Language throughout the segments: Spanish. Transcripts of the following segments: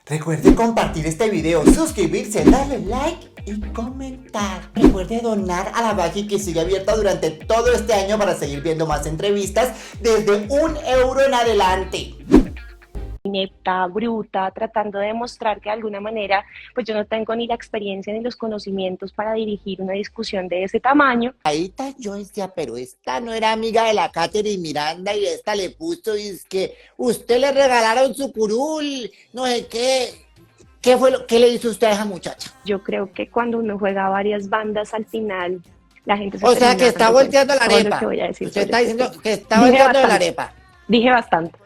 Recuerde compartir este video, suscribirse, darle like y comentar. Recuerde donar a la Bagi que sigue abierta durante todo este año para seguir viendo más entrevistas desde 1 euro en adelante. Inepta, bruta, tratando de demostrar que de alguna manera pues yo no tengo ni la experiencia ni los conocimientos para dirigir una discusión de ese tamaño. Ahí está, yo decía, pero esta no era amiga de la Katherine Miranda y esta le puso y es que usted le regalaron su curul, no sé qué. ¿Qué fue qué le hizo usted a esa muchacha? Yo creo que cuando uno juega varias bandas al final la gente se O sea que termina está dando cuenta. volteando la Todo lo que arepa. voy a decir Usted sobre está este diciendo tema. que está Dije volteando de la bastante, arepa. dije bastante.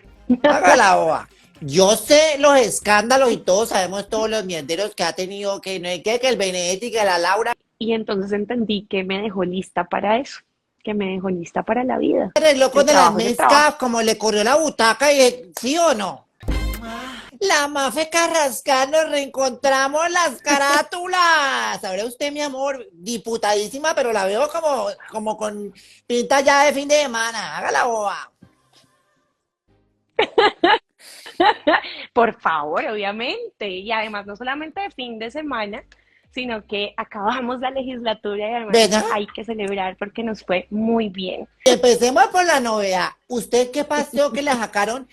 Haga la boba. Yo sé los escándalos y todos sabemos todos los mierderos que ha tenido, que no hay que el Benedetti, que la Laura. Y entonces entendí que me dejó lista para eso, que me dejó lista para la vida. Arregló El con de las trabajo es el trabajo. mezclas, como le corrió la butaca y ¿sí o no? La Mafe Carrascal, nos reencontramos las carátulas. Sabrá usted, mi amor, diputadísima, pero la veo como con pinta ya de fin de semana. Haga la boba. Por favor, obviamente. Y además no solamente de fin de semana, sino que acabamos la legislatura y además eso ¿Verdad? hay que celebrar porque nos fue muy bien. Empecemos por la novedad. ¿Usted qué pasó que le sacaron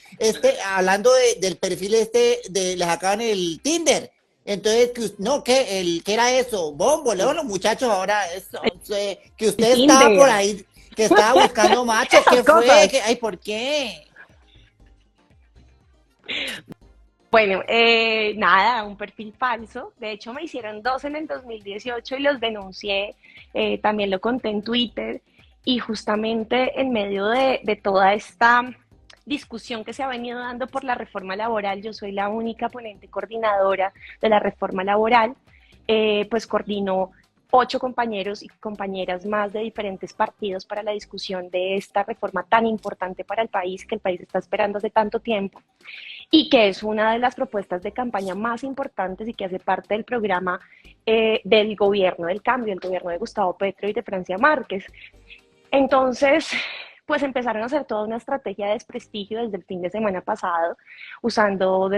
hablando del perfil le sacaron el Tinder? Entonces, no, ¿qué era eso? Bombo, luego los muchachos ahora, eso, que El usted estaba por Tinder, ahí, que estaba buscando machos, esas ¿qué fue? cosas. Ay, ¿por qué? Bueno, nada, un perfil falso. De hecho, me hicieron dos en el 2018 y los denuncié. También lo conté en Twitter. Y justamente en medio de toda esta discusión que se ha venido dando por la reforma laboral, yo soy la única ponente coordinadora de la reforma laboral, pues coordino 8 compañeros y compañeras más de diferentes partidos para la discusión de esta reforma tan importante para el país, que el país está esperando hace tanto tiempo y que es una de las propuestas de campaña más importantes y que hace parte del programa del gobierno del cambio, el gobierno de Gustavo Petro y de Francia Márquez. Entonces, pues empezaron a hacer toda una estrategia de desprestigio desde el fin de semana pasado, usando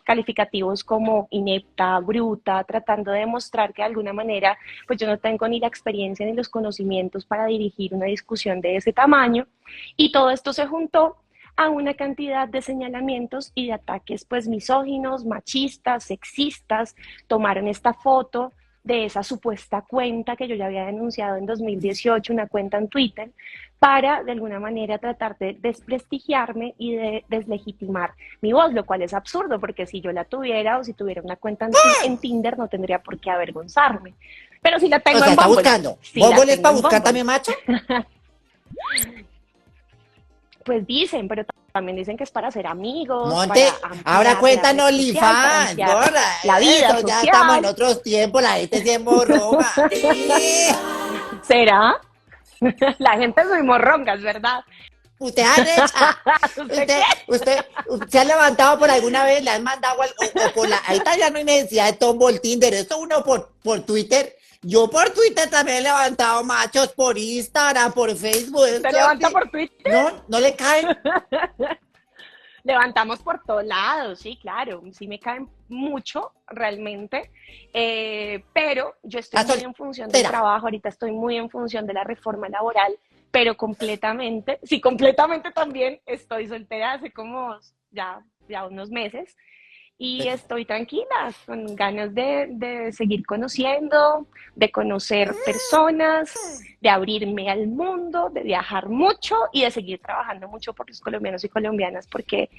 calificativos como inepta, bruta, tratando de demostrar que de alguna manera, pues yo no tengo ni la experiencia ni los conocimientos para dirigir una discusión de ese tamaño. Y todo esto se juntó a una cantidad de señalamientos y de ataques pues misóginos, machistas, sexistas. Tomaron esta foto de esa supuesta cuenta que yo ya había denunciado en 2018, una cuenta en Twitter, para de alguna manera tratar de desprestigiarme y de deslegitimar mi voz, lo cual es absurdo, porque si yo la tuviera o si tuviera una cuenta en Tinder no tendría por qué avergonzarme. Pero si la O tengo sea, en está Bumble, buscando. si la ¿Bumble es tengo para en buscar Bumble, también macho? pues dicen, pero también dicen que es para ser amigos, para Monte, ahora ampliar la red cuéntanos social, para OnlyFans, ampliar gorda. la vida Eso, ya estamos en social. otros tiempos, la gente se emborroga. ¿Será? La gente es muy morronga, es verdad. Usted es arrecha. ¿Usted Usted, qué? usted se ha levantado por alguna vez, le han mandado o por la. Ahí está, ya no hay necesidad de tombo el Tinder. Esto uno por Twitter. Yo por Twitter también he levantado machos por Instagram, por Facebook. ¿Se Eso levanta sí. por Twitter? No, no le caen. Levantamos por todos lados, sí, claro, sí me caen mucho realmente, pero yo estoy La muy en función del soltera. trabajo, ahorita estoy muy en función de la reforma laboral, pero completamente, sí, completamente también estoy soltera hace como ya unos meses y estoy tranquila, con ganas de seguir conociendo, de conocer personas, de abrirme al mundo, de viajar mucho y de seguir trabajando mucho por los colombianos y colombianas porque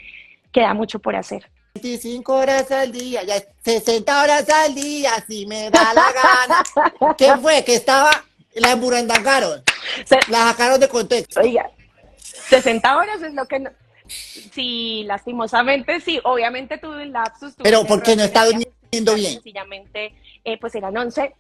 queda mucho por hacer. 25 horas al día, ya 60 horas al día, si me da la gana. ¿Qué fue? Que estaba, la emburandangaron, Se, la sacaron de contexto. oiga, 60 horas es lo que no, sí, lastimosamente sí, obviamente tuve un lapsus, tuve Pero un ¿por qué error, no no le está voy a durmiendo justificar que bien? sencillamente pues eran 11.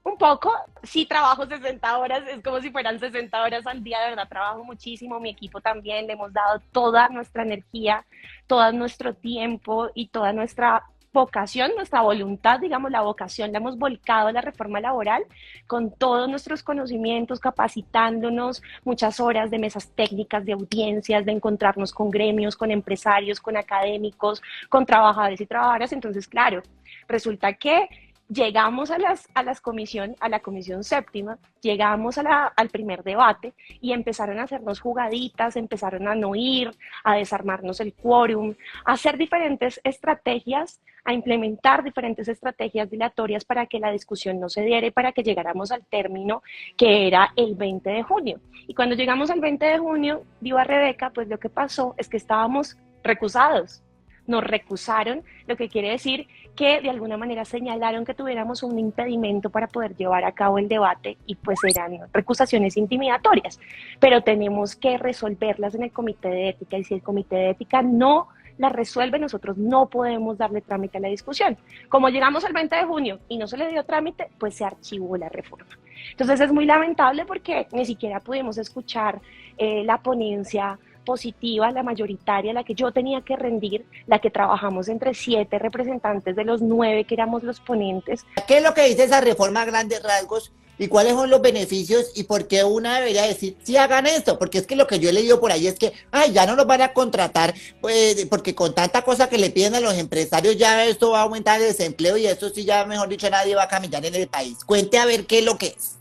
Un poco, sí trabajo 60 horas, es como si fueran 60 horas al día, de verdad trabajo muchísimo, mi equipo también, le hemos dado toda nuestra energía, todo nuestro tiempo y toda nuestra vocación, nuestra voluntad, digamos, la vocación la hemos volcado a la reforma laboral con todos nuestros conocimientos, capacitándonos, muchas horas de mesas técnicas, de audiencias, de encontrarnos con gremios, con empresarios, con académicos, con trabajadores y trabajadoras. Entonces, claro, resulta que llegamos a la comisión séptima, llegamos al primer debate y empezaron a hacernos jugaditas, empezaron a no ir, a desarmarnos el quórum, a hacer diferentes estrategias, a implementar diferentes estrategias dilatorias para que la discusión no se diera y para que llegáramos al término que era el 20 de junio. Y cuando llegamos al 20 de junio, digo a Rebeca, pues lo que pasó es que estábamos recusados. Nos recusaron, lo que quiere decir que de alguna manera señalaron que tuviéramos un impedimento para poder llevar a cabo el debate y pues eran recusaciones intimidatorias, pero tenemos que resolverlas en el comité de ética y si el comité de ética no la resuelve, nosotros no podemos darle trámite a la discusión. Como llegamos al 20 de junio y no se le dio trámite, pues se archivó la reforma. Entonces es muy lamentable porque ni siquiera pudimos escuchar la ponencia positiva, la mayoritaria, la que yo tenía que rendir, la que trabajamos entre 7 representantes de los 9 que éramos los ponentes. ¿Qué es lo que dice esa reforma a grandes rasgos? ¿Y cuáles son los beneficios? ¿Y por qué una debería decir, sí hagan esto? Porque es que lo que yo he leído por ahí es que, ay, ya no los van a contratar, pues, porque con tanta cosa que le piden a los empresarios, ya esto va a aumentar el desempleo y eso sí, ya mejor dicho, nadie va a caminar en el país. Cuente a ver qué es lo que es.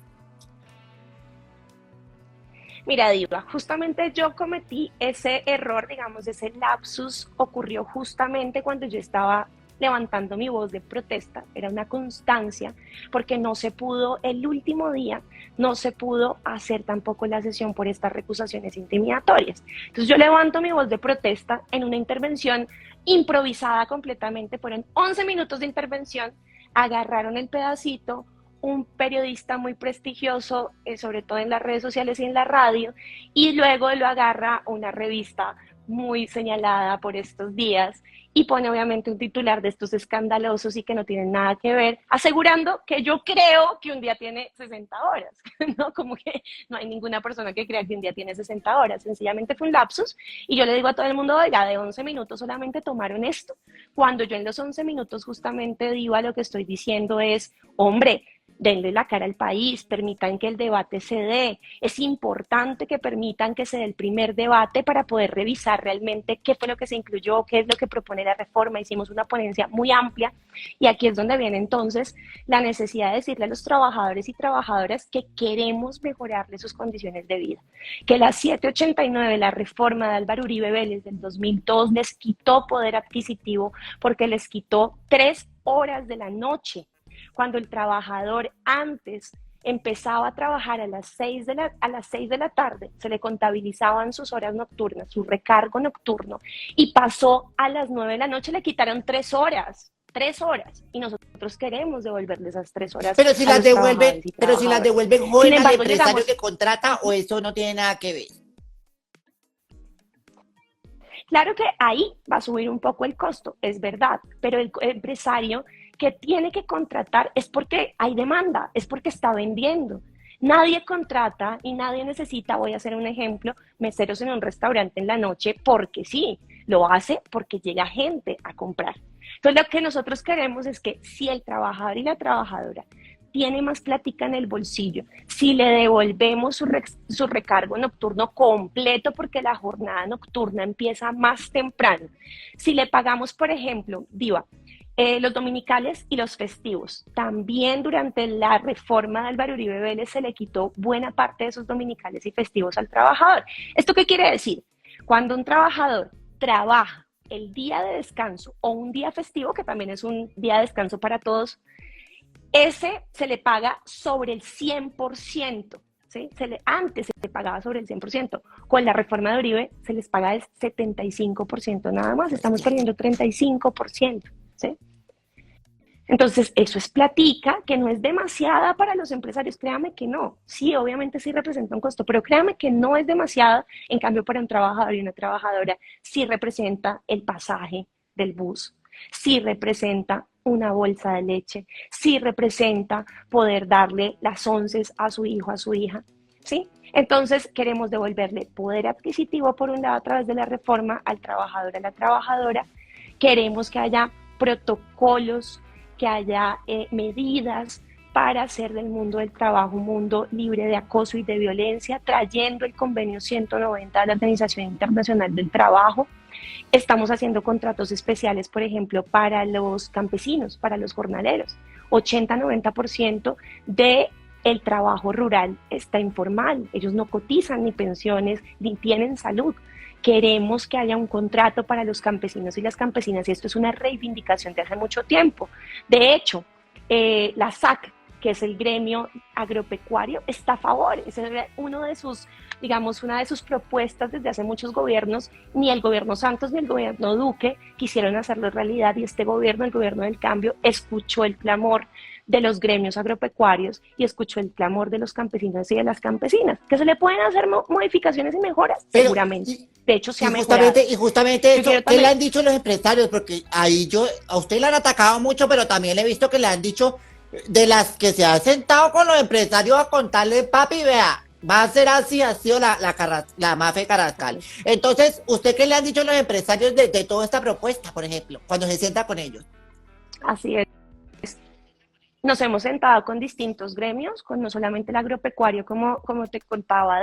Mira, Diva, justamente yo cometí ese error, digamos, ese lapsus ocurrió justamente cuando yo estaba levantando mi voz de protesta, era una constancia, porque no se pudo, el último día, no se pudo hacer tampoco la sesión por estas recusaciones intimidatorias. Entonces yo levanto mi voz de protesta en una intervención improvisada completamente, fueron 11 minutos de intervención, agarraron el pedacito, un periodista muy prestigioso, sobre todo en las redes sociales y en la radio, y luego lo agarra una revista muy señalada por estos días y pone obviamente un titular de estos escandalosos y que no tienen nada que ver, asegurando que yo creo que un día tiene 60 horas, ¿no? Como que no hay ninguna persona que crea que un día tiene 60 horas, sencillamente fue un lapsus y yo le digo a todo el mundo, oiga, de 11 minutos solamente tomaron esto, cuando yo en los 11 minutos justamente digo a lo que estoy diciendo es, hombre, denle la cara al país, permitan que el debate se dé. Es importante que permitan que se dé el primer debate para poder revisar realmente qué fue lo que se incluyó, qué es lo que propone la reforma. Hicimos una ponencia muy amplia y aquí es donde viene entonces la necesidad de decirle a los trabajadores y trabajadoras que queremos mejorarles sus condiciones de vida. Que la 789, la reforma de Álvaro Uribe Vélez del 2002 les quitó poder adquisitivo porque les quitó 3 horas de la noche. Cuando el trabajador antes empezaba a trabajar a las 6 de la tarde, se le contabilizaban sus horas nocturnas, su recargo nocturno, y pasó a las 9 de la noche, le quitaron 3 horas. 3 horas, y nosotros queremos devolverle esas 3 horas. Pero si las devuelven, pero si las devuelven, joden al empresario llegamos, que contrata, o eso no tiene nada que ver. Claro que ahí va a subir un poco el costo, es verdad, pero el empresario que tiene que contratar es porque hay demanda, es porque está vendiendo. Nadie contrata y nadie necesita, voy a hacer un ejemplo, meseros en un restaurante en la noche porque sí, lo hace porque llega gente a comprar. Entonces lo que nosotros queremos es que si el trabajador y la trabajadora tiene más plática en el bolsillo, si le devolvemos su recargo nocturno completo porque la jornada nocturna empieza más temprano, si le pagamos, por ejemplo, Diva, los dominicales y los festivos. También durante la reforma de Álvaro Uribe Vélez se le quitó buena parte de esos dominicales y festivos al trabajador. ¿Esto qué quiere decir? Cuando un trabajador trabaja el día de descanso o un día festivo, que también es un día de descanso para todos, ese se le paga sobre el 100%. ¿Sí? Antes se le pagaba sobre el 100%. Con la reforma de Uribe se les paga el 75% nada más. Estamos perdiendo 35%. ¿Sí? Entonces, eso es platica que no es demasiada para los empresarios, créame que no. Sí, obviamente sí representa un costo, pero créame que no es demasiada. En cambio, para un trabajador y una trabajadora sí representa el pasaje del bus, sí representa una bolsa de leche, sí representa poder darle las onces a su hijo, a su hija, ¿sí? Entonces queremos devolverle poder adquisitivo por un lado a través de la reforma al trabajador, a la trabajadora. Queremos que haya protocolos, que haya medidas para hacer del mundo del trabajo un mundo libre de acoso y de violencia, trayendo el convenio 190 de la Organización Internacional del Trabajo. Estamos haciendo contratos especiales, por ejemplo, para los campesinos, para los jornaleros. 80-90% de el trabajo rural está informal, ellos no cotizan ni pensiones, ni tienen salud. Queremos que haya un contrato para los campesinos y las campesinas, y esto es una reivindicación de hace mucho tiempo. De hecho, la SAC, que es el gremio agropecuario, está a favor. Es uno de sus, digamos, una de sus propuestas desde hace muchos gobiernos. Ni el gobierno Santos ni el gobierno Duque quisieron hacerlo realidad, y este gobierno, el gobierno del cambio, escuchó el clamor de los gremios agropecuarios y escuchó el clamor de los campesinos y de las campesinas. ¿Que se le pueden hacer modificaciones y mejoras? Pero, seguramente. De hecho, se ha justamente, mejorado. y justamente eso, ¿qué también, le han dicho los empresarios? Porque ahí a usted le han atacado mucho, pero también le he visto que le han dicho de las que se ha sentado con los empresarios a contarle, papi, vea, va a ser así, ha sido la Mafe Carrascal. Entonces, ¿usted qué le han dicho los empresarios de toda esta propuesta, por ejemplo, cuando se sienta con ellos? Así es. Nos hemos sentado con distintos gremios, con no solamente el agropecuario, como te contaba,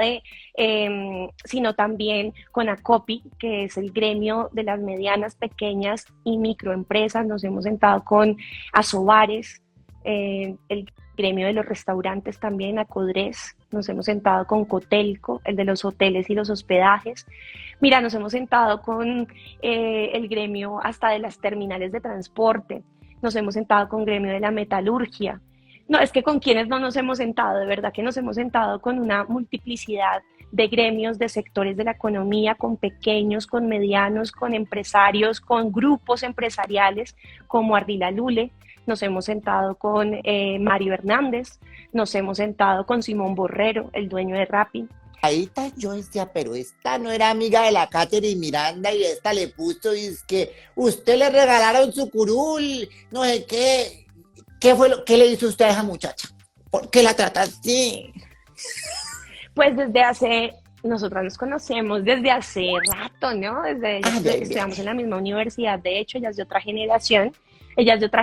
sino también con ACOPI, que es el gremio de las medianas, pequeñas y microempresas. Nos hemos sentado con Asobares, el gremio de los restaurantes también, ACODRES. Nos hemos sentado con Cotelco, el de los hoteles y los hospedajes. Mira, nos hemos sentado con el gremio hasta de las terminales de transporte. Nos hemos sentado con gremio de la metalurgia. No, es que con quienes no nos hemos sentado, de verdad que nos hemos sentado con una multiplicidad de gremios, de sectores de la economía, con pequeños, con medianos, con empresarios, con grupos empresariales como Ardila Lule. Nos hemos sentado con Mario Hernández, nos hemos sentado con Simón Borrero, el dueño de Rappi. Ahí está, yo decía, pero esta no era amiga de la Katherine Miranda y esta le puso, y es que usted le regalaron su curul, no sé qué. ¿Qué le hizo usted a esa muchacha? ¿Por qué la trata así? Pues nosotras nos conocemos desde hace rato, ¿no? Estudiamos en la misma universidad, de hecho, ella es de otra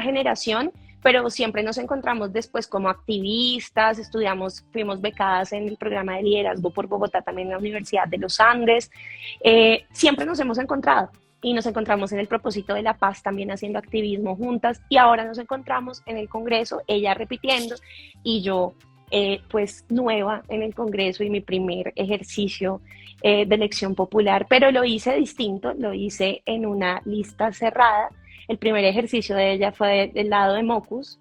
generación, pero siempre nos encontramos después como activistas, fuimos becadas en el programa de liderazgo por Bogotá, también en la Universidad de los Andes. Siempre nos hemos encontrado y nos encontramos en el propósito de la paz, también haciendo activismo juntas, y ahora nos encontramos en el Congreso, ella repitiendo y yo pues nueva en el Congreso y mi primer ejercicio de elección popular, pero lo hice distinto, lo hice en una lista cerrada. El primer ejercicio de ella fue del lado de Mocus,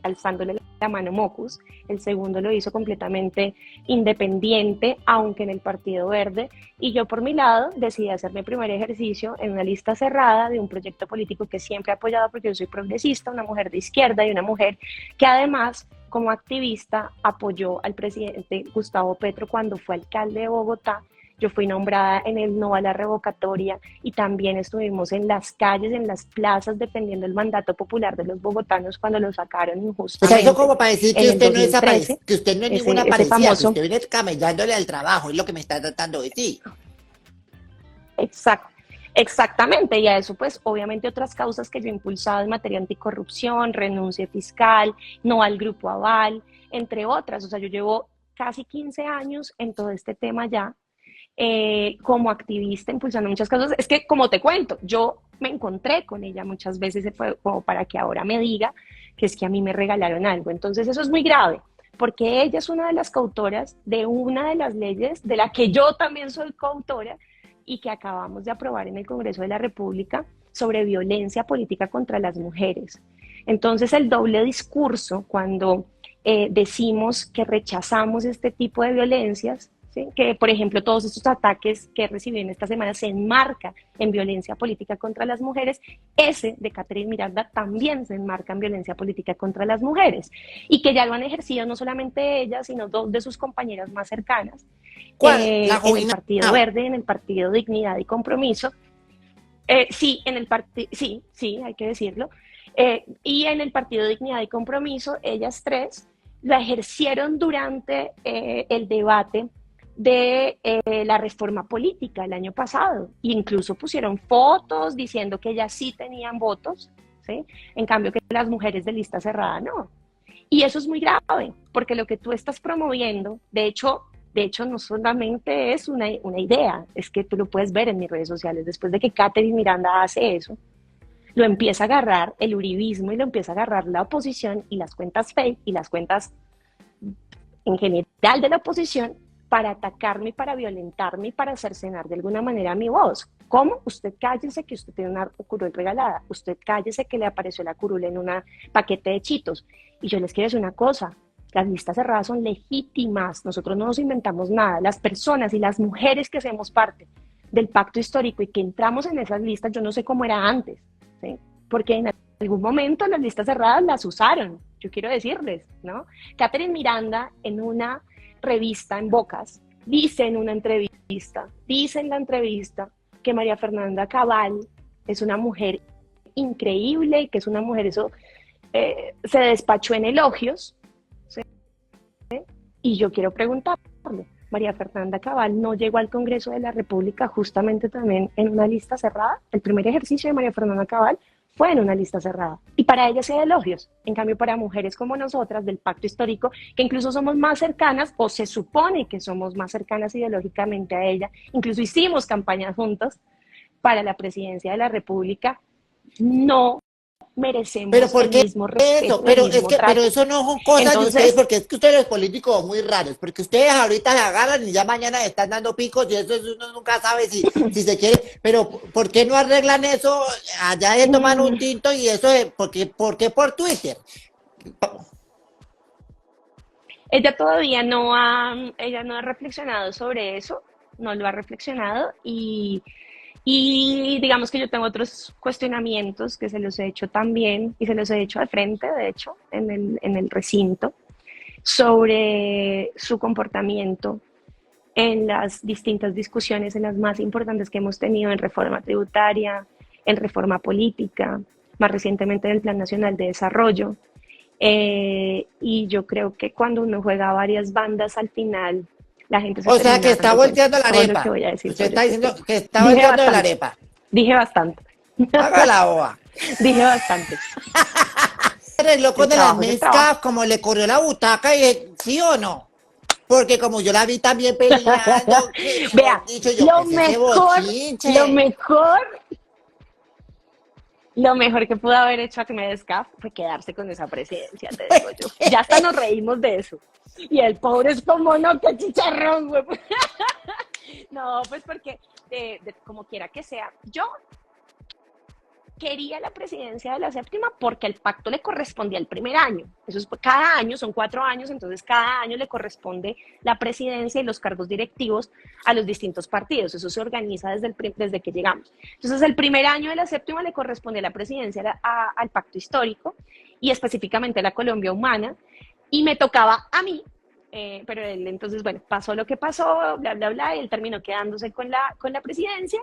alzándole la mano Mocus. El segundo lo hizo completamente independiente, aunque en el Partido Verde. Y yo por mi lado decidí hacer mi primer ejercicio en una lista cerrada de un proyecto político que siempre he apoyado, porque yo soy progresista, una mujer de izquierda y una mujer que además como activista apoyó al presidente Gustavo Petro cuando fue alcalde de Bogotá. Yo fui nombrada en el No a la Revocatoria y también estuvimos en las calles, en las plazas, defendiendo el mandato popular de los bogotanos cuando lo sacaron injustamente. O sea, eso como para decir que usted no es que usted no es ninguna parecida, famoso, que usted viene camellándole al trabajo, es lo que me está tratando de decir. Exactamente, y a eso pues obviamente otras causas que yo he impulsado en materia anticorrupción, renuncia fiscal, no al Grupo Aval, entre otras. O sea, yo llevo casi 15 años en todo este tema ya, como activista, impulsando muchas causas. Es que, como te cuento, yo me encontré con ella muchas veces, como para que ahora me diga que es que a mí me regalaron algo. Entonces eso es muy grave, porque ella es una de las coautoras de una de las leyes de la que yo también soy coautora y que acabamos de aprobar en el Congreso de la República sobre violencia política contra las mujeres. Entonces el doble discurso cuando decimos que rechazamos este tipo de violencias, ¿sí? Que por ejemplo todos estos ataques que recibí en esta semana se enmarca en violencia política contra las mujeres, ese de Katherine Miranda también se enmarca en violencia política contra las mujeres, y que ya lo han ejercido no solamente ella, sino dos de sus compañeras más cercanas, en el Partido Verde, en el Partido Dignidad y Compromiso. Sí, hay que decirlo. Y en el Partido Dignidad y Compromiso, ellas tres lo ejercieron durante el debate de la reforma política el año pasado, e incluso pusieron fotos diciendo que ellas sí tenían votos ¿sí? En cambio que las mujeres de lista cerrada no. Y eso es muy grave, porque lo que tú estás promoviendo, de hecho no solamente es una idea, es que tú lo puedes ver en mis redes sociales. Después de que Catherine Miranda hace eso, lo empieza a agarrar el uribismo y lo empieza a agarrar la oposición y las cuentas fake y las cuentas en general de la oposición para atacarme, para violentarme y para cercenar de alguna manera mi voz. ¿Cómo? Usted cállese que usted tiene una curul regalada. Usted cállese que le apareció la curul en un paquete de chitos. Y yo les quiero decir una cosa, las listas cerradas son legítimas. Nosotros no nos inventamos nada. Las personas y las mujeres que hacemos parte del pacto histórico y que entramos en esas listas, yo no sé cómo era antes, ¿sí? Porque en algún momento las listas cerradas las usaron. Yo quiero decirles, ¿no? Catherine Miranda en una revista en Bocas dice en la entrevista que María Fernanda Cabal es una mujer increíble y que es una mujer, eso se despachó en elogios, ¿sí? Y yo quiero preguntarle, María Fernanda Cabal no llegó al Congreso de la República justamente también en una lista cerrada. El primer ejercicio de María Fernanda Cabal fue en una lista cerrada. Y para ella sí hay elogios. En cambio, para mujeres como nosotras del pacto histórico, que incluso somos más cercanas, o se supone que somos más cercanas ideológicamente a ella, incluso hicimos campañas juntas para la presidencia de la República, no merecemos Pero ¿por el qué mismo respeto, eso? el Pero es mismo que, pero trato. eso no son cosas de ustedes, Entonces, porque es que ustedes los políticos son muy raros, porque ustedes ahorita se agarran y ya mañana están dando picos y eso uno nunca sabe si se quiere, pero ¿por qué no arreglan eso? Allá se toman un tinto y eso, ¿por qué por Twitter? ella no ha reflexionado sobre eso, no lo ha reflexionado y digamos que yo tengo otros cuestionamientos que se los he hecho también y se los he hecho al frente, de hecho, en el recinto, sobre su comportamiento en las distintas discusiones, en las más importantes que hemos tenido en reforma tributaria, en reforma política, más recientemente en el Plan Nacional de Desarrollo. Y yo creo que cuando uno juega varias bandas al final, la gente se O sea, que termina está dando cuenta. volteando la Todo lo que arepa. voy a decir Usted sobre está este diciendo tema. que está Dije volteando de la bastante, arepa. dije bastante, Haga la boba. dije bastante. Arregló El con el trabajo es el trabajo. Amezca, como le corrió la butaca, y ¿sí o no? Porque como yo la vi también peleando, que Vea, mejor dicho, yo, ¿qué lo es ese mejor, lo bochinche? mejor, lo mejor que pudo haber hecho Acmedescaf fue quedarse con esa presidencia, te digo yo. Ya hasta nos reímos de eso. Y el pobre es como, no, qué chicharrón, güey. No, pues porque, como quiera que sea, yo quería la presidencia de la séptima porque el pacto le correspondía el primer año. Eso es, cada año, son 4 años, entonces cada año le corresponde la presidencia y los cargos directivos a los distintos partidos. Eso se organiza desde que llegamos. Entonces, el primer año de la séptima le corresponde la presidencia al pacto histórico y específicamente a la Colombia Humana, y me tocaba a mí. Pero él, entonces, bueno, pasó lo que pasó, bla, bla, bla, y él terminó quedándose con la presidencia.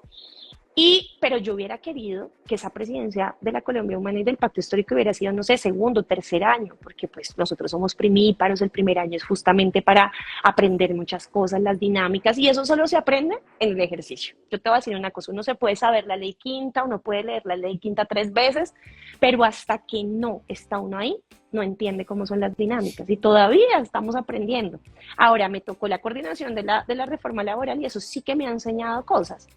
Pero yo hubiera querido que esa presidencia de la Colombia Humana y del Pacto Histórico hubiera sido, no sé, segundo, tercer año, porque pues nosotros somos primíparos, el primer año es justamente para aprender muchas cosas, las dinámicas, y eso solo se aprende en el ejercicio. Yo te voy a decir una cosa, uno se puede saber la ley quinta, uno puede leer la ley quinta 3 veces, pero hasta que no está uno ahí, no entiende cómo son las dinámicas, y todavía estamos aprendiendo. Ahora me tocó la coordinación de la reforma laboral, y eso sí que me ha enseñado cosas.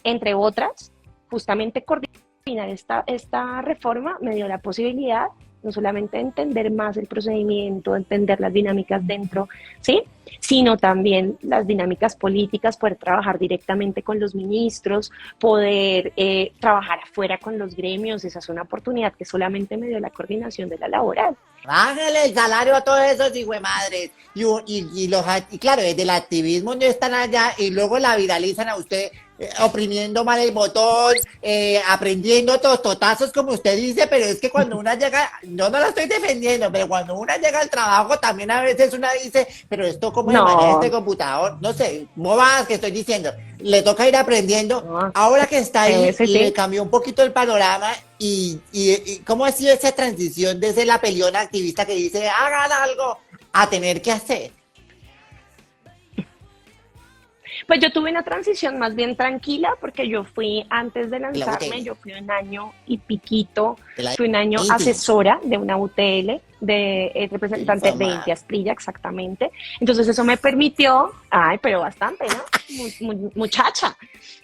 Entre otras, justamente coordinar esta reforma me dio la posibilidad no solamente de entender más el procedimiento, entender las dinámicas dentro, ¿sí? Sino también las dinámicas políticas, poder trabajar directamente con los ministros, poder trabajar afuera con los gremios. Esa es una oportunidad que solamente me dio la coordinación de la laboral. Bájale el salario a todos esos hijuemadres. Y claro, desde el activismo no están allá y luego la viralizan a usted oprimiendo mal el botón, aprendiendo totazos como usted dice, pero es que cuando una llega, no la estoy defendiendo, pero cuando una llega al trabajo también a veces una dice, pero esto cómo se maneja este No, computador, no sé, bobadas que estoy diciendo, le toca ir aprendiendo, no, ahora que está ahí sí, le sí. cambió un poquito el panorama y cómo ha sido esa transición desde la peleona activista que dice, hagan algo, a tener que hacer. Pues yo tuve una transición más bien tranquila porque yo fui, antes de De la lanzarme, UTL, yo fui un año y piquito, de la fui un año Inti. asesora de una UTL, de El hijo de representante de Inti madre. Asprilla, exactamente. Entonces eso me permitió, ay, pero bastante, ¿no? Muchacha.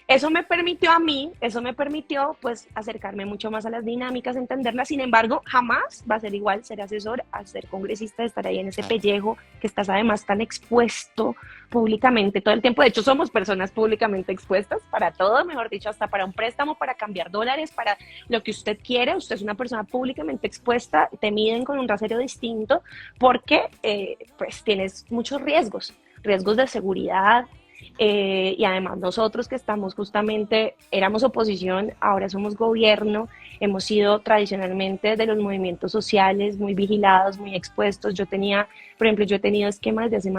Eso me permitió pues acercarme mucho más a las dinámicas, entenderlas. Sin embargo, jamás va a ser igual ser asesor a ser congresista, estar ahí en ese Claro. pellejo que estás además tan expuesto públicamente todo el tiempo. De hecho, somos personas públicamente expuestas para todo, mejor dicho, hasta para un préstamo, para cambiar dólares, para lo que usted quiere. Usted es una persona públicamente expuesta, te miden con un rasero distinto porque pues tienes muchos riesgos, riesgos de seguridad. Y además nosotros que estamos justamente, éramos oposición, ahora somos gobierno, hemos sido tradicionalmente de los movimientos sociales muy vigilados, muy expuestos. Por ejemplo, yo he tenido esquemas de hace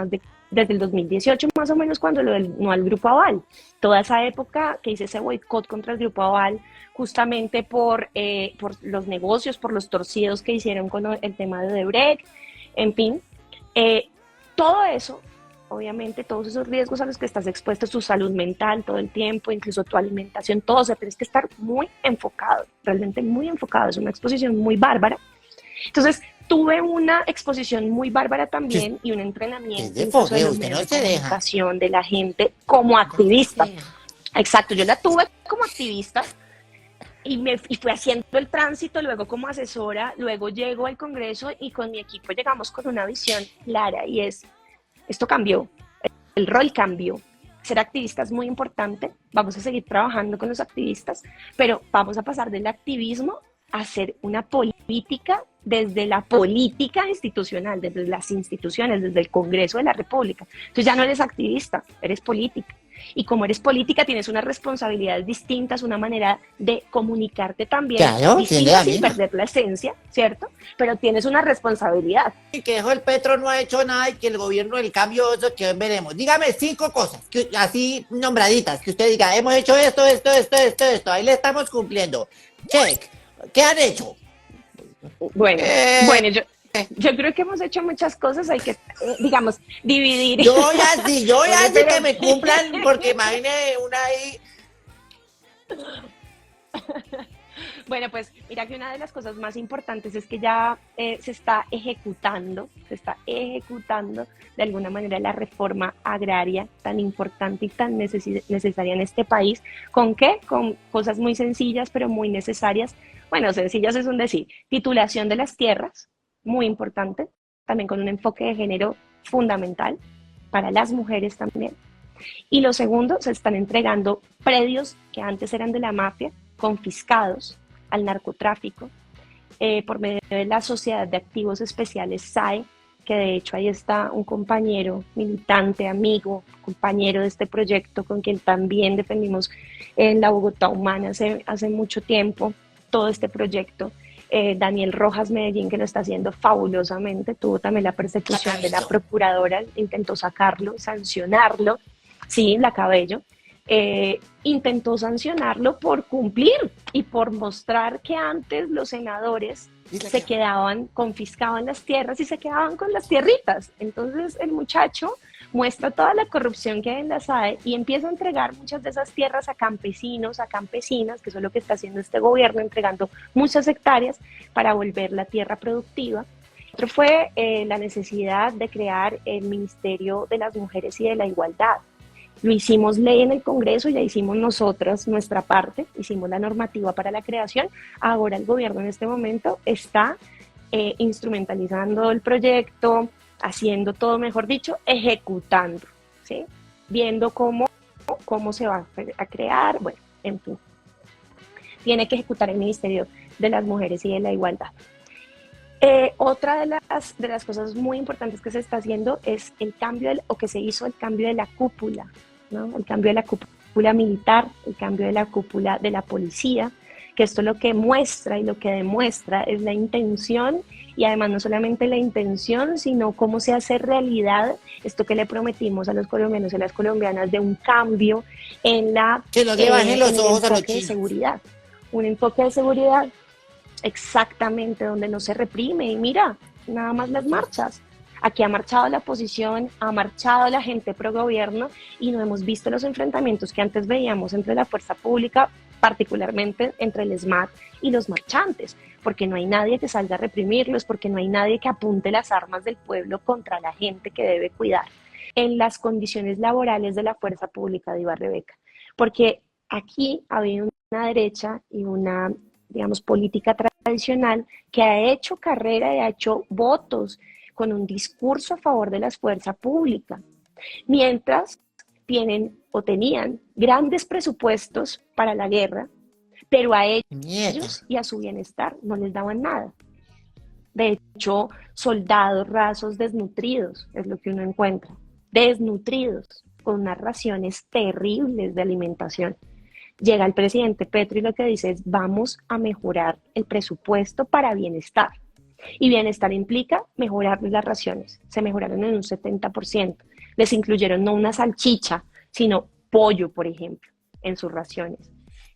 desde el 2018 más o menos, cuando no al Grupo Aval, toda esa época que hice ese boicot contra el Grupo Aval, justamente por los negocios, por los torcidos que hicieron con el tema de Odebrecht, en fin, eh, todo eso, obviamente, todos esos riesgos a los que estás expuesto, tu salud mental todo el tiempo, incluso tu alimentación, todo, o sea, tienes que estar muy enfocado, realmente muy enfocado, es una exposición muy bárbara. Entonces, tuve una exposición muy bárbara Que también y un es entrenamiento de incluso de fogueo, los usted medios no de se deja. comunicación, de la gente como No se activista. deja. Exacto, yo la tuve como activista y fui haciendo el tránsito, luego como asesora, luego llego al Congreso y con mi equipo llegamos con una visión clara y esto cambió, el rol cambió. Ser activista es muy importante, vamos a seguir trabajando con los activistas, pero vamos a pasar del activismo a hacer una política desde la política institucional, desde las instituciones, desde el Congreso de la República. Entonces ya no eres activista, eres política. Y como eres política, tienes unas responsabilidades distintas, una manera de comunicarte también Claro, tiene distinta la sin misma. perder la esencia, ¿cierto? Pero tienes una responsabilidad. Y que dejó el Petro no ha hecho nada y que el gobierno del cambio, eso que veremos. Dígame 5 cosas, así nombraditas, que usted diga, hemos hecho esto, ahí le estamos cumpliendo. Check. ¿Qué han hecho? Bueno, Eh, bueno, yo creo que hemos hecho muchas cosas, hay que, digamos, dividir. yo Bueno, ya sí pero que me cumplan, porque imagine una ahí. bueno, pues mira que una de las cosas más importantes es que ya se está ejecutando de alguna manera la reforma agraria tan importante y tan necesaria en este país. ¿Con qué? Con cosas muy sencillas, pero muy necesarias. Bueno, sencillas es un decir. Titulación de las tierras, muy importante, también con un enfoque de género fundamental para las mujeres también. Y lo segundo, se están entregando predios que antes eran de la mafia, confiscados al narcotráfico, por medio de la Sociedad de Activos Especiales SAE, que de hecho ahí está un compañero, militante, amigo, compañero de este proyecto con quien también defendimos en la Bogotá Humana hace mucho tiempo todo este proyecto. Daniel Rojas Medellín, que lo está haciendo fabulosamente, tuvo también la La persecución de la Cabello. procuradora, intentó sacarlo, sancionarlo, sí, la Cabello, intentó sancionarlo por cumplir y por mostrar que antes los senadores se quedaban, confiscaban las tierras y se quedaban con las tierritas. Entonces el muchacho muestra toda la corrupción que hay en la SAE y empieza a entregar muchas de esas tierras a campesinos, a campesinas, que eso es lo que está haciendo este gobierno, entregando muchas hectáreas para volver la tierra productiva. Otro fue la necesidad de crear el Ministerio de las Mujeres y de la Igualdad. Lo hicimos ley en el Congreso, ya hicimos nosotras nuestra parte, hicimos la normativa para la creación. Ahora el gobierno en este momento está instrumentalizando el proyecto, haciendo todo, mejor dicho, ejecutando, ¿sí? Viendo cómo se va a crear, bueno, en fin. Tiene que ejecutar el Ministerio de las Mujeres y de la Igualdad. Otra de las cosas muy importantes que se está haciendo es el cambio, o que se hizo el cambio de la cúpula, ¿no? El cambio de la cúpula militar, el cambio de la cúpula de la policía, que esto lo que muestra y lo que demuestra es la intención, y además no solamente la intención, sino cómo se hace realidad esto que le prometimos a los colombianos y a las colombianas de un cambio Que no le bajen en los el ojos a los enfoque de chinos. seguridad. Un enfoque de seguridad exactamente donde no se reprime y mira, nada más las marchas. Aquí ha marchado la oposición, ha marchado la gente pro gobierno y no hemos visto los enfrentamientos que antes veíamos entre la fuerza pública, particularmente entre el SMAT y los marchantes, porque no hay nadie que salga a reprimirlos, porque no hay nadie que apunte las armas del pueblo contra la gente que debe cuidar en las condiciones laborales de la fuerza pública, diva Rebeca. Porque aquí ha habido una derecha y una, digamos, política tradicional que ha hecho carrera y ha hecho votos con un discurso a favor de la fuerza pública, mientras tienen o tenían grandes presupuestos para la guerra, pero a ellos y a su bienestar no les daban nada. De hecho, soldados rasos desnutridos es lo que uno encuentra, desnutridos, con unas raciones terribles de alimentación. Llega el presidente Petro y lo que dice es: vamos a mejorar el presupuesto para bienestar. Y bienestar implica mejorar las raciones. Se mejoraron en un 70%. Les incluyeron no una salchicha, sino pollo, por ejemplo, en sus raciones.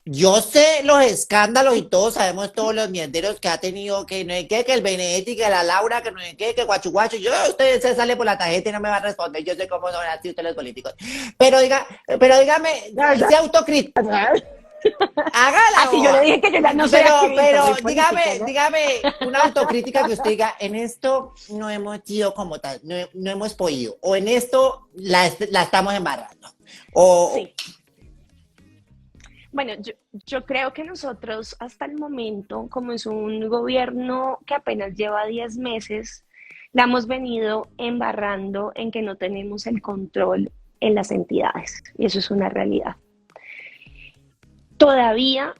Yo sé los escándalos y todos sabemos todos los mierderos que ha tenido, que no hay que el Benedetti, que la Laura, que no hay que guachu guachu. Yo, usted se sale por la tarjeta y no me va a responder. Yo sé cómo son así ustedes los políticos. Pero dígame, sea autocrítico. Hágala. Así yo le dije que yo ya no soy pero política, ¿no? dígame una autocrítica que usted diga: en esto no hemos sido como tal, no hemos podido, o en esto la estamos embarrando. O, sí. Bueno, yo creo que nosotros hasta el momento, como es un gobierno que apenas lleva 10 meses, la hemos venido embarrando en que no tenemos el control en las entidades, y eso es una realidad. Todavía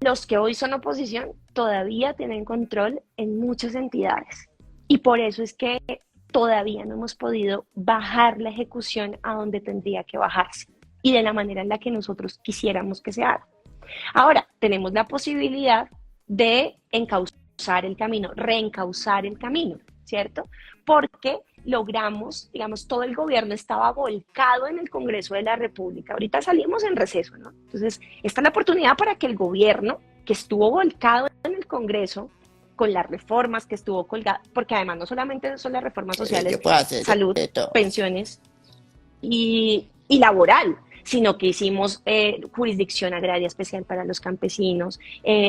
los que hoy son oposición todavía tienen control en muchas entidades, y por eso es que todavía no hemos podido bajar la ejecución a donde tendría que bajarse y de la manera en la que nosotros quisiéramos que se haga. Ahora, tenemos la posibilidad de encauzar el camino, reencauzar el camino, ¿cierto? Porque logramos, digamos, todo el gobierno estaba volcado en el Congreso de la República. Ahorita salimos en receso, ¿no? Entonces, esta es la oportunidad para que el gobierno, que estuvo volcado en el Congreso, con las reformas que estuvo colgada, porque además no solamente son las reformas sociales, salud, pensiones y laboral, sino que hicimos jurisdicción agraria especial para los campesinos,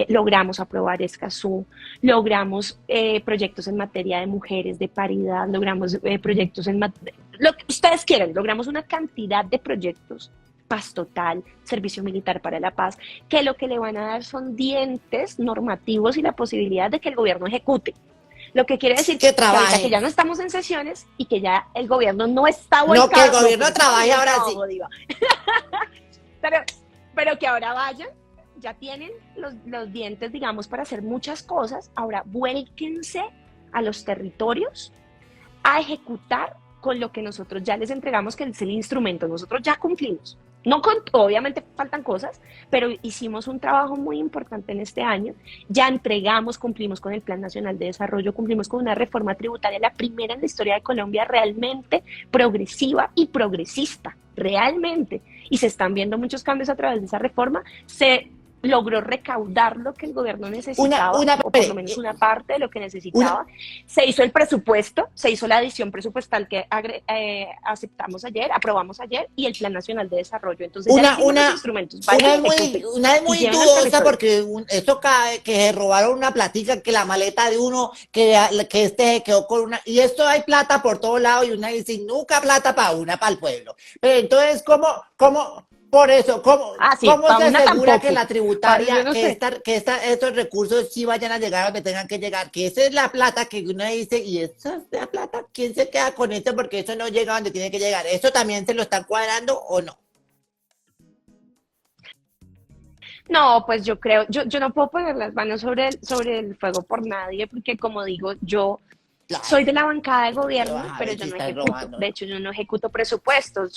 logramos aprobar Escazú, logramos proyectos en materia de mujeres, de paridad, logramos proyectos en lo que ustedes quieran, logramos una cantidad de proyectos, paz total, servicio militar para la paz, que lo que le van a dar son dientes normativos y la posibilidad de que el gobierno ejecute. Lo que quiere decir que ya no estamos en sesiones y que ya el gobierno no está volcado. No, que el gobierno trabaje ahora sí. Pero que ahora vayan, ya tienen los dientes, digamos, para hacer muchas cosas. Ahora vuélquense a los territorios a ejecutar con lo que nosotros ya les entregamos, que es el instrumento. Nosotros ya cumplimos. Obviamente faltan cosas, pero hicimos un trabajo muy importante en este año. Ya entregamos, cumplimos con el Plan Nacional de Desarrollo, cumplimos con una reforma tributaria, la primera en la historia de Colombia realmente progresiva y progresista, realmente. Y se están viendo muchos cambios a través de esa reforma. Se logró recaudar lo que el gobierno necesitaba, o por lo menos una parte de lo que necesitaba. Se hizo el presupuesto, se hizo la adición presupuestal que aceptamos ayer, aprobamos ayer, y el Plan Nacional de Desarrollo. Entonces ya hicimos los instrumentos. Una es muy dudosa, porque esto que se robaron una platica, que la maleta de uno, que se quedó con una, y esto hay plata por todos lados, y una dice: nunca plata para el pueblo. Pero entonces, ¿cómo? Por eso, ¿cómo se asegura que la tributaria, estos recursos sí vayan a llegar a donde tengan que llegar? Que esa es la plata que uno dice: ¿y esa es la plata? ¿Quién se queda con esto? Porque eso no llega a donde tiene que llegar. ¿Eso también se lo están cuadrando o no? No, pues yo creo, yo no puedo poner las manos sobre el fuego por nadie, porque como digo, yo soy de la bancada de gobierno, pero yo no ejecuto. De hecho, yo no ejecuto presupuestos.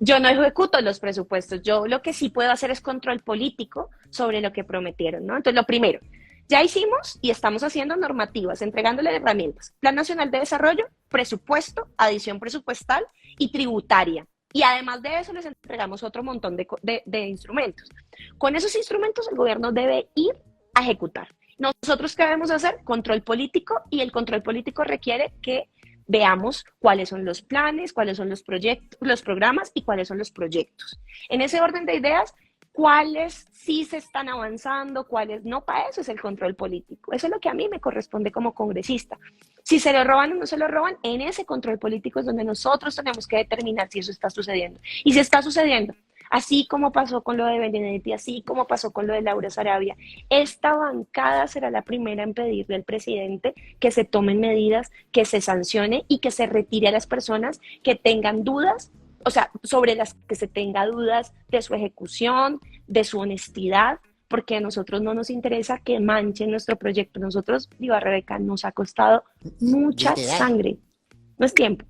Yo no ejecuto los presupuestos. Yo lo que sí puedo hacer es control político sobre lo que prometieron, ¿no? Entonces, lo primero, ya hicimos y estamos haciendo normativas, entregándole herramientas. Plan Nacional de Desarrollo, presupuesto, adición presupuestal y tributaria. Y además de eso, les entregamos otro montón de instrumentos. Con esos instrumentos, el gobierno debe ir a ejecutar. Nosotros, ¿qué debemos hacer? Control político, y el control político requiere que veamos cuáles son los planes, cuáles son los proyectos, los programas y cuáles son los proyectos. En ese orden de ideas, cuáles sí se están avanzando, cuáles no. Para eso es el control político. Eso es lo que a mí me corresponde como congresista. Si se lo roban o no se lo roban, en ese control político es donde nosotros tenemos que determinar si eso está sucediendo. Y si está sucediendo, así como pasó con lo de Benedetti, así como pasó con lo de Laura Sarabia, esta bancada será la primera en pedirle al presidente que se tomen medidas, que se sancione y que se retire a las personas que tengan dudas, o sea, sobre las que se tenga dudas de su ejecución, de su honestidad, porque a nosotros no nos interesa que manchen nuestro proyecto. Nosotros, digo, Rebeca, nos ha costado mucha sangre, no es tiempo,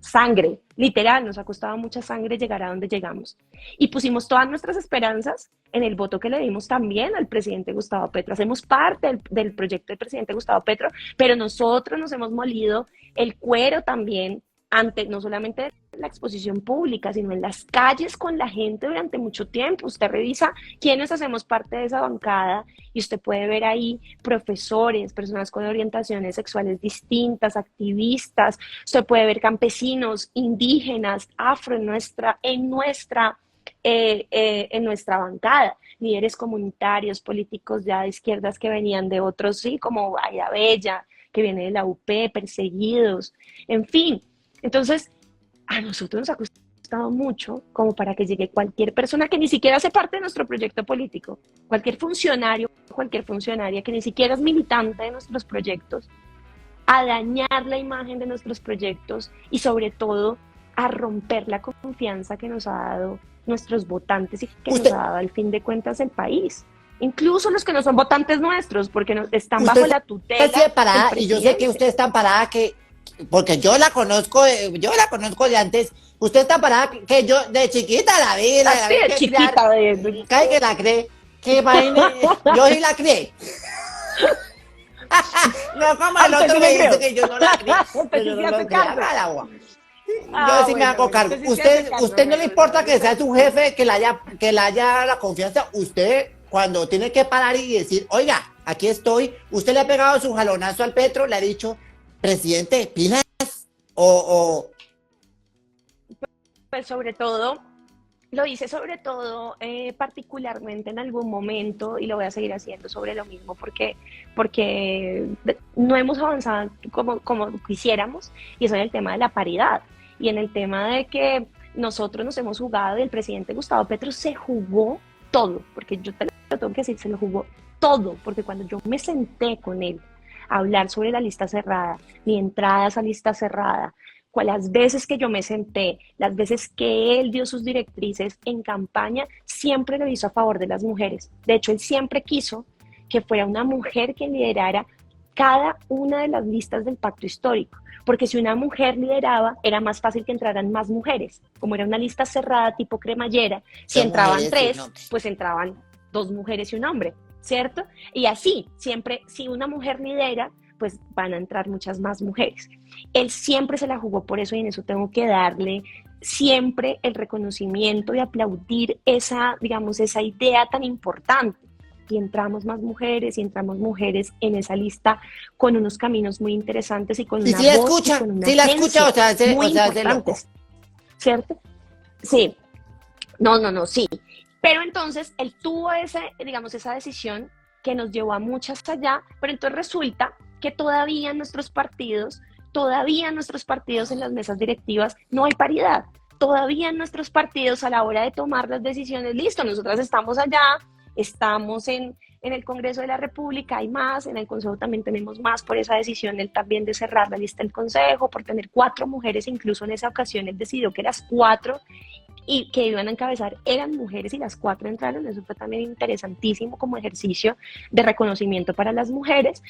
sangre, literal, nos ha costado mucha sangre llegar a donde llegamos. Y pusimos todas nuestras esperanzas en el voto que le dimos también al presidente Gustavo Petro. Hacemos parte del proyecto del presidente Gustavo Petro, pero nosotros nos hemos molido el cuero también ante no solamente la exposición pública, sino en las calles con la gente durante mucho tiempo. Usted revisa quiénes hacemos parte de esa bancada y usted puede ver ahí profesores, personas con orientaciones sexuales distintas, activistas, usted puede ver campesinos, indígenas, afro en nuestra bancada, líderes comunitarios, políticos ya de izquierdas que venían de otros, sí, como Vaya Bella, que viene de la UP, perseguidos, en fin. Entonces, a nosotros nos ha costado mucho como para que llegue cualquier persona que ni siquiera hace parte de nuestro proyecto político, cualquier funcionario, cualquier funcionaria que ni siquiera es militante de nuestros proyectos, a dañar la imagen de nuestros proyectos y sobre todo a romper la confianza que nos ha dado nuestros votantes y que nos ha dado al fin de cuentas el país. Incluso los que no son votantes nuestros, porque están bajo la tutela del presidente. Y yo sé que usted está amparada, porque yo la conozco de antes. Usted está amparada que yo de chiquita la vi. Así de chiquita. Que la cree. Que vaina. Yo sí la creé. No como el otro me dice que yo no la creé. Yo no lo creé. Yo sí me hago cargo. Usted no le importa que sea su jefe, que le haya la confianza. Usted, cuando tiene que parar y decir, oiga, aquí estoy, usted le ha pegado su jalonazo al Petro, le ha dicho, presidente, pilas, Pues sobre todo, lo hice sobre todo particularmente en algún momento, y lo voy a seguir haciendo sobre lo mismo, porque no hemos avanzado como quisiéramos, y eso en el tema de la paridad, y en el tema de que nosotros nos hemos jugado, y el presidente Gustavo Petro se jugó todo, porque yo te lo tengo que decir, se lo jugó todo, porque cuando yo me senté con él a hablar sobre la lista cerrada, mi entrada a esa lista cerrada, las veces que yo me senté, las veces que él dio sus directrices en campaña, siempre lo hizo a favor de las mujeres. De hecho, él siempre quiso que fuera una mujer quien liderara cada una de las listas del pacto histórico, porque si una mujer lideraba, era más fácil que entraran más mujeres. Como era una lista cerrada tipo cremallera, si entraban tres, pues entraban 2 mujeres y un hombre, ¿cierto? Y así, siempre, si una mujer lidera, pues van a entrar muchas más mujeres. Él siempre se la jugó por eso, y en eso tengo que darle siempre el reconocimiento y aplaudir esa, digamos, esa idea tan importante. Y entramos más mujeres, y entramos mujeres en esa lista con unos caminos muy interesantes y con una voz y con una agencia muy importantes, ¿cierto? Sí, no, sí. Pero entonces él tuvo esa decisión que nos llevó a muchas allá, pero entonces resulta que todavía en nuestros partidos en las mesas directivas no hay paridad. Todavía en nuestros partidos, a la hora de tomar las decisiones, listo, nosotras estamos allá, estamos en el Congreso de la República, hay más, en el Consejo también tenemos más por esa decisión, él también de cerrar la lista del Consejo, por tener 4 mujeres, incluso en esa ocasión él decidió que las 4 y que iban a encabezar eran mujeres y las 4 entraron. Eso fue también interesantísimo como ejercicio de reconocimiento para las mujeres.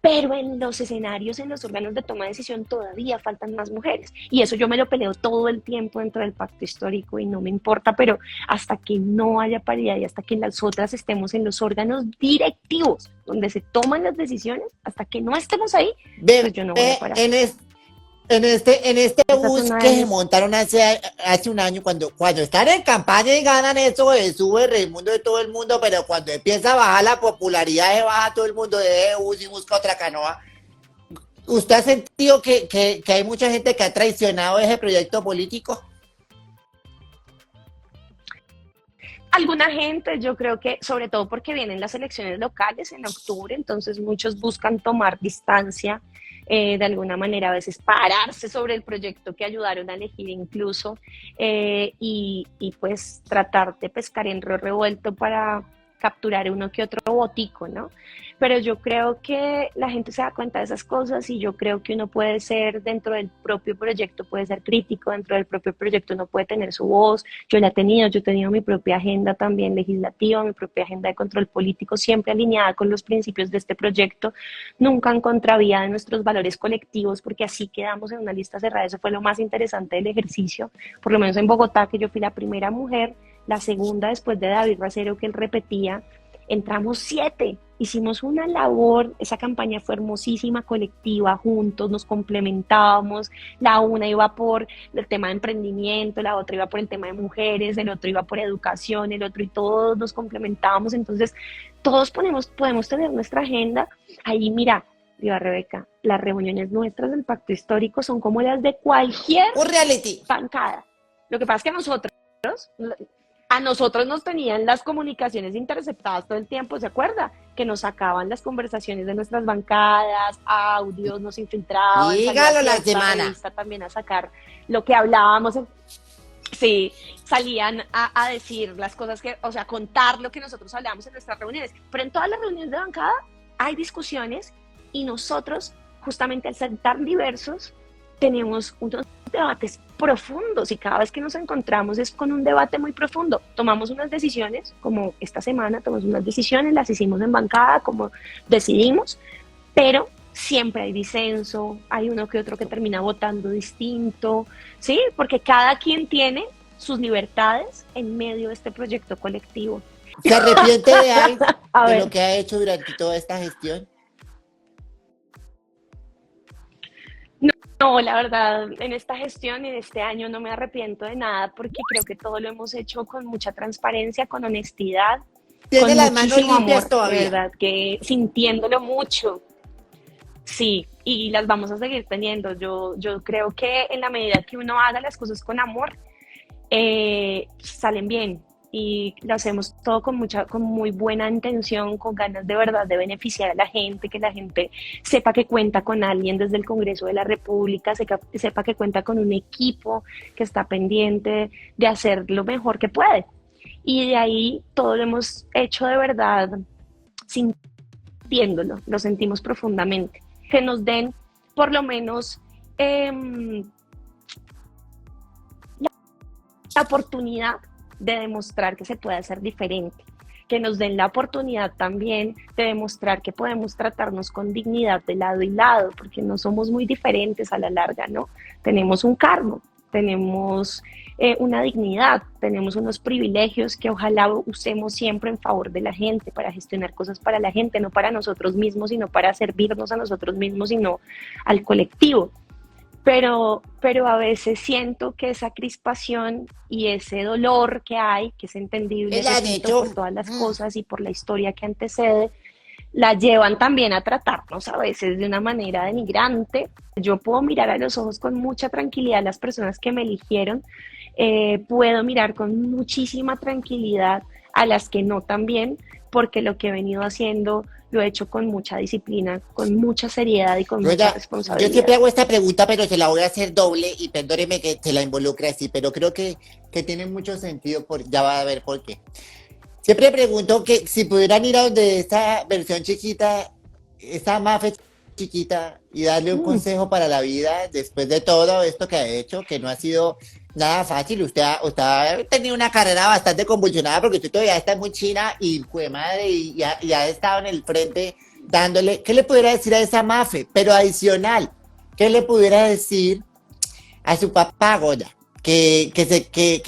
Pero en los escenarios, en los órganos de toma de decisión, todavía faltan más mujeres. Y eso yo me lo peleo todo el tiempo dentro del pacto histórico y no me importa, pero hasta que no haya paridad y hasta que las otras estemos en los órganos directivos, donde se toman las decisiones, hasta que no estemos ahí, pues yo no voy a parar. en este Esa es bus una que de se mis... montaron hace un año, cuando están en campaña y ganan eso, sube el Raimundo de todo el mundo, pero cuando empieza a bajar la popularidad, se baja todo el mundo de bus y busca otra canoa. ¿Usted ha sentido que hay mucha gente que ha traicionado ese proyecto político? Alguna gente, yo creo que, sobre todo porque vienen las elecciones locales en octubre, entonces muchos buscan tomar distancia, de alguna manera, a veces pararse sobre el proyecto que ayudaron a elegir incluso, y pues tratar de pescar en río revuelto para capturar uno que otro botico, ¿no? Pero yo creo que la gente se da cuenta de esas cosas y yo creo que uno puede ser dentro del propio proyecto, puede ser crítico dentro del propio proyecto, uno puede tener su voz. Yo la he tenido, yo he tenido mi propia agenda también legislativa, mi propia agenda de control político, siempre alineada con los principios de este proyecto, nunca en contravía de nuestros valores colectivos, porque así quedamos en una lista cerrada. Eso fue lo más interesante del ejercicio, por lo menos en Bogotá, que yo fui la primera mujer, la segunda después de David Racero, que él repetía, entramos 7, hicimos una labor, esa campaña fue hermosísima, colectiva, juntos, nos complementábamos, la una iba por el tema de emprendimiento, la otra iba por el tema de mujeres, el otro iba por educación, el otro, y todos nos complementábamos, entonces todos podemos tener nuestra agenda. Ahí mira, diva Rebeca, las reuniones nuestras del pacto histórico son como las de cualquier Un reality. bancada. Lo que pasa es que a nosotros nos tenían las comunicaciones interceptadas todo el tiempo, ¿se acuerda? Que nos sacaban las conversaciones de nuestras bancadas, audios, nos infiltraban, salía Dígalo la cierta semana. revista también a sacar lo que hablábamos. Sí, salían a decir las cosas que, o sea, contar lo que nosotros hablábamos en nuestras reuniones. Pero en todas las reuniones de bancada hay discusiones y nosotros, justamente al ser tan diversos, tenemos unos debates profundos y cada vez que nos encontramos es con un debate muy profundo. Tomamos unas decisiones, como esta semana tomamos unas decisiones, las hicimos en bancada, como decidimos, pero siempre hay disenso, hay uno que otro que termina votando distinto, ¿sí? Porque cada quien tiene sus libertades en medio de este proyecto colectivo. ¿Se arrepiente de algo A de ver, lo que ha hecho durante toda esta gestión? no, la verdad, en esta gestión y en este año no me arrepiento de nada porque creo que todo lo hemos hecho con mucha transparencia, con honestidad, Tiene con las manos muchísimo limpias amor, de todavía. verdad, que sintiéndolo mucho, sí, y las vamos a seguir teniendo. Yo creo que en la medida que uno haga las cosas con amor, salen bien y lo hacemos todo con muy buena intención, con ganas de verdad de beneficiar a la gente, que la gente sepa que cuenta con alguien desde el Congreso de la República, sepa que cuenta con un equipo que está pendiente de hacer lo mejor que puede. Y de ahí todo lo hemos hecho de verdad sintiéndolo, lo sentimos profundamente. Que nos den por lo menos eh, la oportunidad de demostrar que se puede hacer diferente, que nos den la oportunidad también de demostrar que podemos tratarnos con dignidad de lado y lado, porque no somos muy diferentes a la larga, ¿no? Tenemos un cargo, tenemos una dignidad, tenemos unos privilegios que ojalá usemos siempre en favor de la gente, para gestionar cosas para la gente, no para nosotros mismos, sino para servirnos a nosotros mismos, sino al colectivo. Pero a veces siento que esa crispación y ese dolor que hay, que es entendible, Ella yo ha siento dicho, por todas las cosas y por la historia que antecede, la llevan también a tratarnos a veces de una manera denigrante. Yo puedo mirar a los ojos con mucha tranquilidad a las personas que me eligieron, puedo mirar con muchísima tranquilidad a las que no también, porque lo que he venido haciendo lo he hecho con mucha disciplina, con mucha seriedad y con mucha oiga, yo siempre responsabilidad. hago esta pregunta, pero se la voy a hacer doble y perdóneme que se la involucre así, pero creo que tiene mucho sentido, ya va a ver por qué. Siempre pregunto que si pudieran ir a donde esta versión chiquita, esta Mafe chiquita, y darle un Mm. consejo para la vida después de todo esto que ha hecho, que no ha sido nada fácil. Usted ha tenido una carrera bastante convulsionada porque usted todavía está muy china y fue madre y ha estado en el frente dándole. ¿Qué le pudiera decir a esa Mafe? Pero adicional, ¿qué le pudiera decir a su papá Goya? Que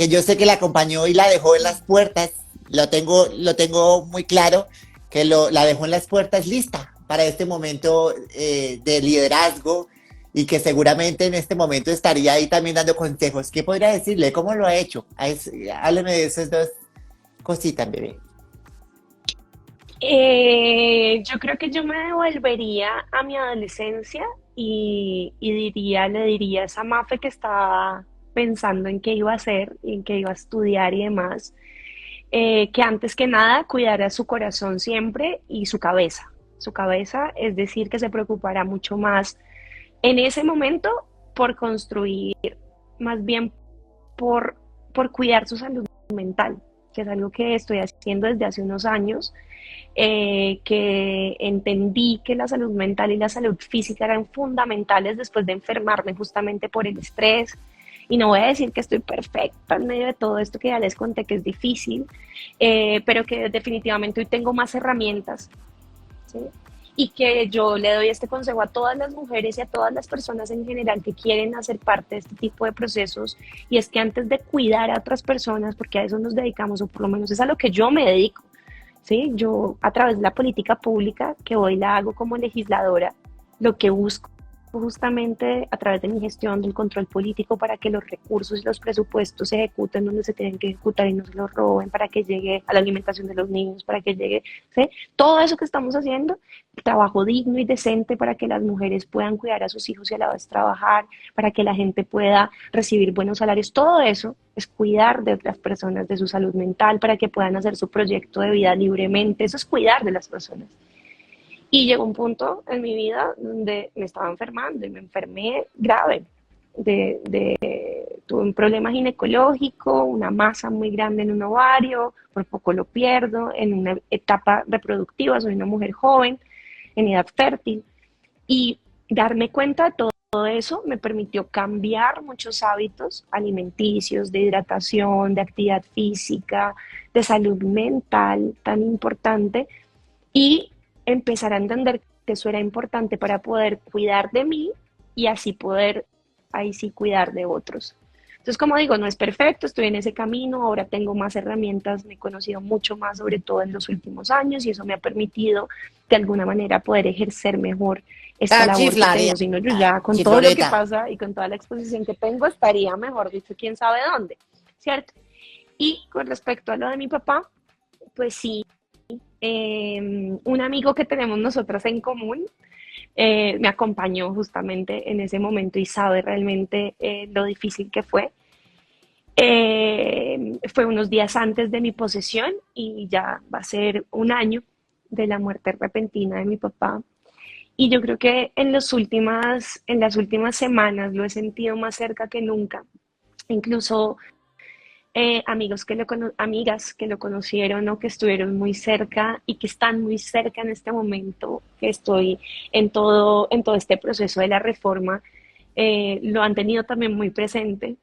yo sé que la acompañó y la dejó en las puertas, lo tengo muy claro, que la dejó en las puertas lista para este momento de liderazgo y que seguramente en este momento estaría ahí también dando consejos. ¿Qué podría decirle? ¿Cómo lo ha hecho? Hábleme de esas dos cositas, bebé. Yo creo que yo me devolvería a mi adolescencia y le diría a esa Mafe que estaba pensando en qué iba a hacer, y en qué iba a estudiar y demás, que antes que nada cuidara su corazón siempre y su cabeza. Su cabeza, es decir, que se preocupara mucho más en ese momento por construir, más bien por, por cuidar su salud mental, que es algo que estoy haciendo desde hace unos años, que entendí que la salud mental y la salud física eran fundamentales después de enfermarme justamente por el estrés. Y no voy a decir que estoy perfecta en medio de todo esto que ya les conté que es difícil, pero que definitivamente hoy tengo más herramientas, ¿sí? Y que yo le doy este consejo a todas las mujeres y a todas las personas en general que quieren hacer parte de este tipo de procesos, y es que antes de cuidar a otras personas, porque a eso nos dedicamos, o por lo menos es a lo que yo me dedico, ¿sí? Yo, a través de la política pública, que hoy la hago como legisladora, lo que busco justamente a través de mi gestión del control político para que los recursos y los presupuestos se ejecuten donde se tienen que ejecutar y no se los roben, para que llegue a la alimentación de los niños, para que llegue, ¿sí? Todo eso que estamos haciendo, trabajo digno y decente para que las mujeres puedan cuidar a sus hijos y a la vez trabajar, para que la gente pueda recibir buenos salarios, todo eso es cuidar de otras personas, de su salud mental, para que puedan hacer su proyecto de vida libremente, eso es cuidar de las personas. Y llegó un punto en mi vida donde me estaba enfermando y me enfermé grave. Tuve un problema ginecológico, una masa muy grande en un ovario, por poco lo pierdo, en una etapa reproductiva, soy una mujer joven, en edad fértil, y darme cuenta de todo eso me permitió cambiar muchos hábitos alimenticios, de hidratación, de actividad física, de salud mental, tan importante, y empezar a entender que eso era importante para poder cuidar de mí y así poder, ahí sí, cuidar de otros. Entonces, como digo, no es perfecto, estoy en ese camino, ahora tengo más herramientas, me he conocido mucho más, sobre todo en los últimos años, y eso me ha permitido de alguna manera poder ejercer mejor esta Ah, labor que chiflaría, tengo. Si no, yo ya con todo lo que chifloreta. pasa y con toda la exposición que tengo, estaría mejor dicho, quién sabe dónde, ¿cierto? Y con respecto a lo de mi papá, pues sí, un amigo que tenemos nosotras en común me acompañó justamente en ese momento y sabe realmente lo difícil que fue. Fue unos días antes de mi posesión y ya va a ser un año de la muerte repentina de mi papá. Y yo creo que en las últimas semanas lo he sentido más cerca que nunca. Incluso amigas que lo conocieron o que estuvieron muy cerca y que están muy cerca en este momento que estoy en todo este proceso de la reforma, lo han tenido también muy presente.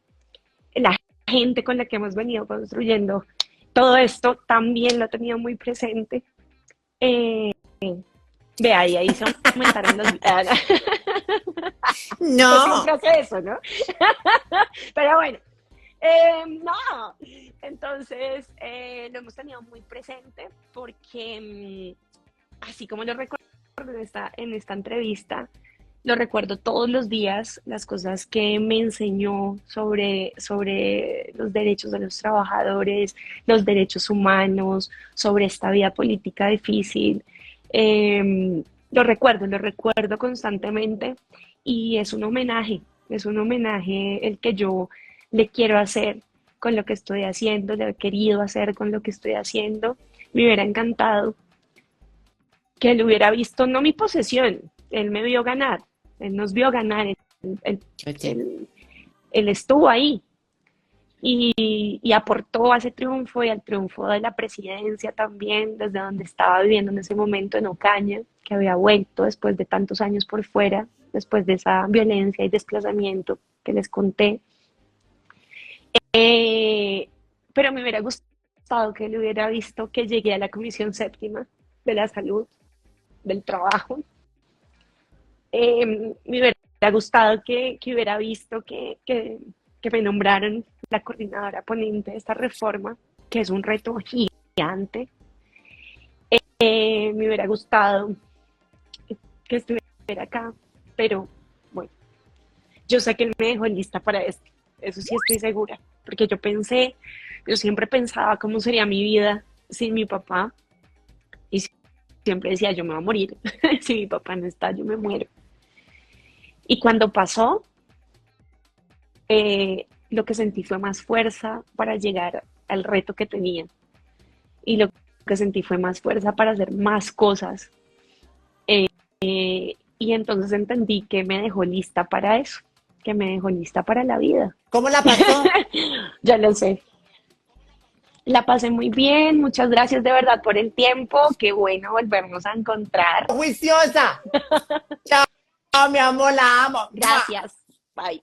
La gente con la que hemos venido construyendo todo esto también lo ha tenido muy presente. Eh, Vea, y ahí se aumentaron los... Usted No, siempre hace eso, ¿no? Pero bueno, no, entonces lo hemos tenido muy presente porque así como lo recuerdo en esta entrevista, lo recuerdo todos los días, las cosas que me enseñó sobre los derechos de los trabajadores, los derechos humanos, sobre esta vida política difícil. Lo recuerdo constantemente y es un homenaje el que yo le quiero hacer con lo que estoy haciendo, le he querido hacer con lo que estoy haciendo. Me hubiera encantado que él hubiera visto, no mi posesión, él me vio ganar, él nos vio ganar, él, oye, él- él estuvo ahí y aportó a ese triunfo y al triunfo de la presidencia también, desde donde estaba viviendo en ese momento en Ocaña, que había vuelto después de tantos años por fuera, después de esa violencia y desplazamiento que les conté. Eh, pero me hubiera gustado que él hubiera visto que llegué a la Comisión Séptima de la Salud, del Trabajo. Me hubiera gustado que hubiera visto que me nombraron la coordinadora ponente de esta reforma, que es un reto gigante. Me hubiera gustado que estuviera acá, pero bueno, yo sé que él me dejó lista para esto. Eso sí estoy segura. Porque yo siempre pensaba cómo sería mi vida sin mi papá. Y siempre decía, yo me voy a morir. Si mi papá no está, yo me muero. Y cuando pasó, lo que sentí fue más fuerza para llegar al reto que tenía. Y lo que sentí fue más fuerza para hacer más cosas. Y entonces entendí que me dejó lista para eso, que me dejó lista para la vida. ¿Cómo la pasó? Ya lo sé. La pasé muy bien, muchas gracias de verdad por el tiempo, qué bueno volvernos a encontrar. Juiciosa. Chao, mi amor, la amo. Gracias, bye.